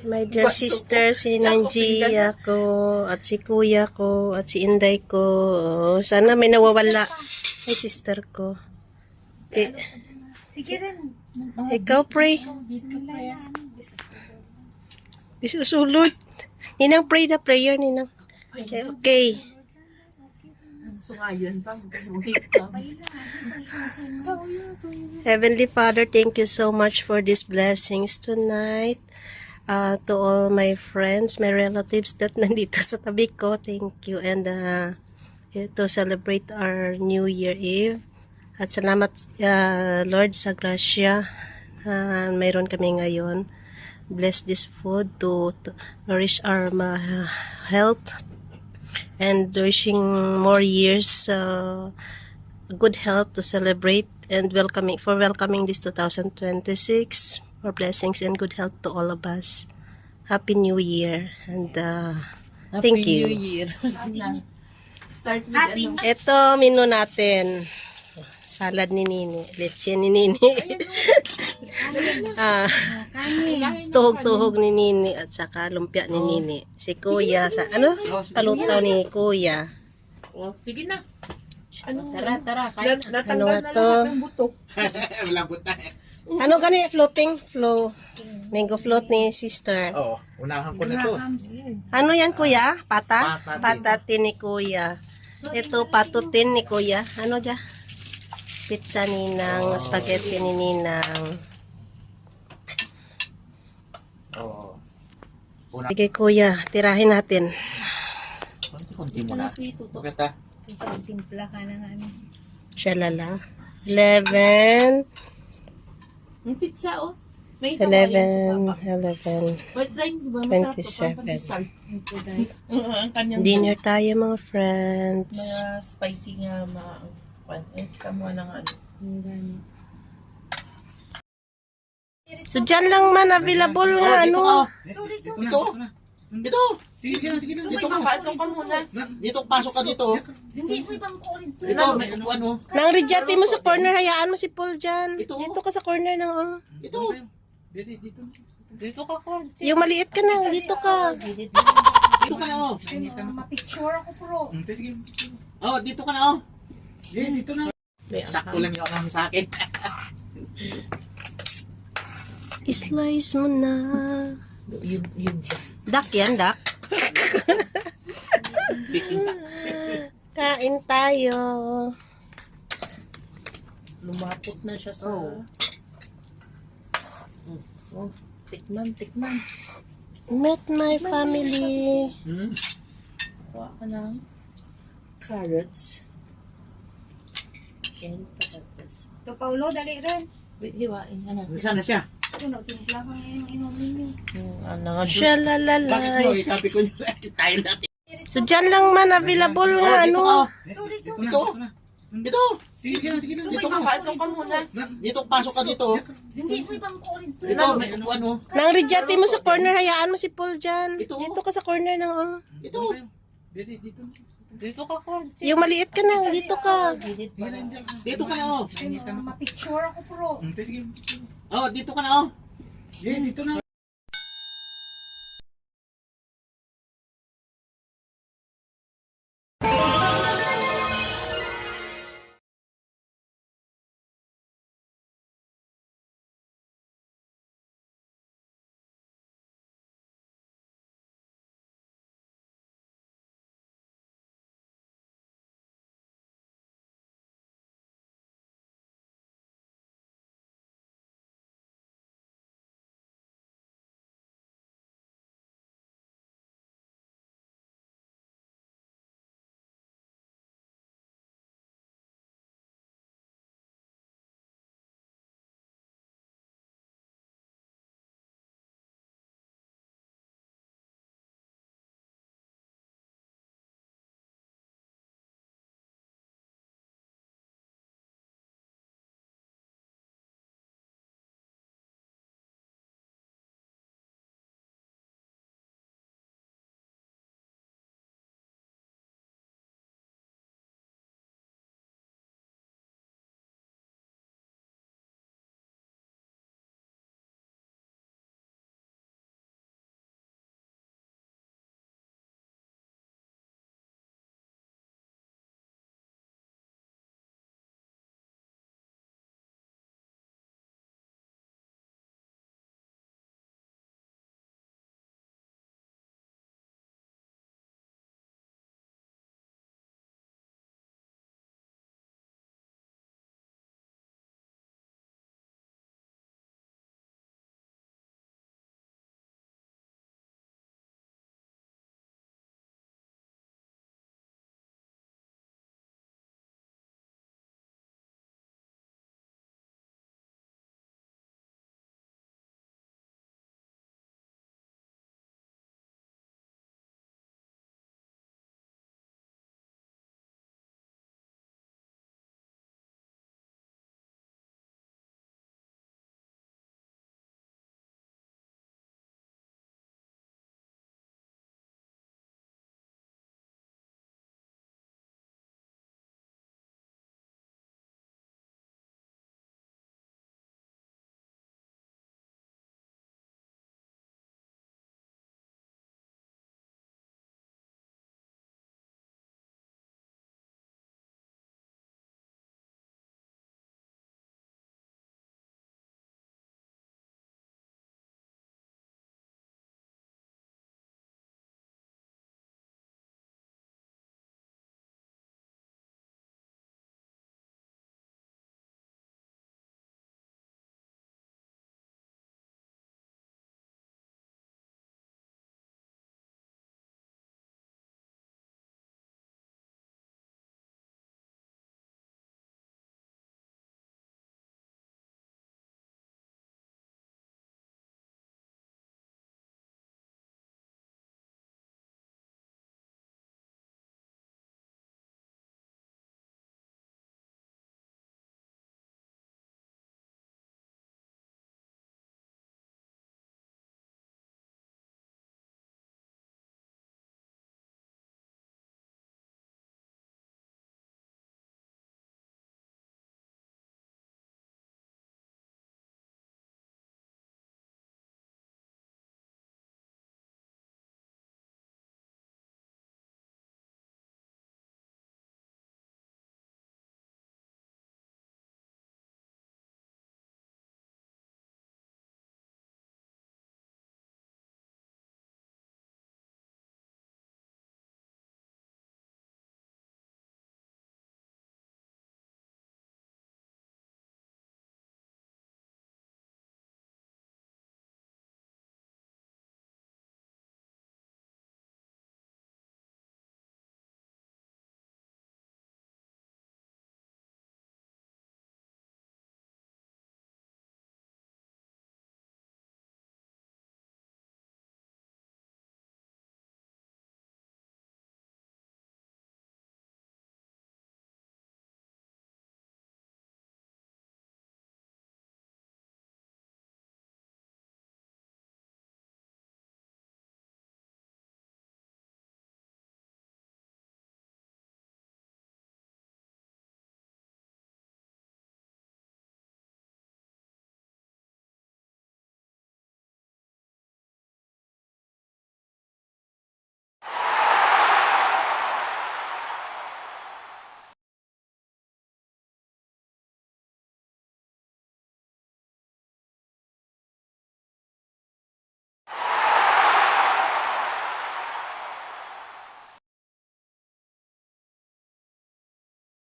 My dear sister, si Nanji ako, at si kuya ko, at si Inday ko. Oh, sana may nawawala. Ay, sister ko. Sige rin. Ikaw, pray. Isusulod. Ninang, pray na prayer, Ninang. Okay, okay. Heavenly Father, thank you so much for these blessings tonight. To all my friends, my relatives that nandito sa tabi ko, thank you. And to celebrate our New Year Eve. At salamat, Lord, sa grasya. Mayroon kami ngayon. Bless this food to nourish our health. And wishing more years, good health to celebrate. And welcoming this 2026. For blessings and good health to all of us. Happy New Year. And thank you. Happy New Year. Start with ano? Ito, menu natin. Salad ni Nini. Leche ni Nini. Tuhog-tuhog ni Nini. At saka lumpia ni Nini. Si Kuya. Ano? Palutaw ni Kuya. Sige na. Tara. Ano nga to? Wala buta. Ano gani floating? Mango float ni sister. Oo, unahan ko na to. Ano yan, Kuya? Pata? Patatin. Patatin ni Kuya. Ito, patutin ni Kuya. Ano dyan? Pizza Ninang, spaghetti ni Ninang. Oo. Sige, Kuya. Tirahin natin. Kunti mo na. Maganda. Timpla ka na nga. Shalala. 11. Yung pizza, oh. May 11. But try, diba, masarap to, 27. pampandesal. Ang kanyang Dinner tayo, mga friends. mga spicy nga, kamuha ng ano. So, dyan lang man available nga, ano. Dito. Sige na. Dito ka. Pasok ka muna. Dito, pasok ka dito. Hindi ko ibang kurin to. Dito, may ano. Nang rejectin mo sa corner, hayaan mo si Paul dyan. Ito. Dito ka sa corner ng, Dito. Dito. Dito ka, Kwan. yung maliit ka na, dito ka. Dito ka na, oh. Mapicture ako, bro. Sige. Oh, dito ka na, oh. Dito na. Sakto lang yung alam sa akin. Slice mo na. Yun. Dak yan, dak. Kain tayo. Lumapot na siya sa... Oh, tikman. Meet my family. Kuha ka ng carrots and patatas. Ito, Paulo, dali rin. Wait, hiwain ka na. Saan na siya? Ito, timpla ko yung inumin niyo. Yung nga juice. Shalalala. Bakit mo? Sabi ko nyo, tayo natin. So, dyan lang man available nga, ano. Dito. Sige na. Dito ka. Pasok ka muna. Dito, pasok ka dito. Hindi ko ibang kurin to. Dito, may ano. Nang rejectin mo sa corner, hayaan mo si Paul dyan. Ito. Dito ka sa corner ng, Dito. Dito ka, Kwan. yung maliit ka na, dito ka. Dito ka na, oh. Mapicture ako, bro. Oh, dito ka na, oh. Dito na.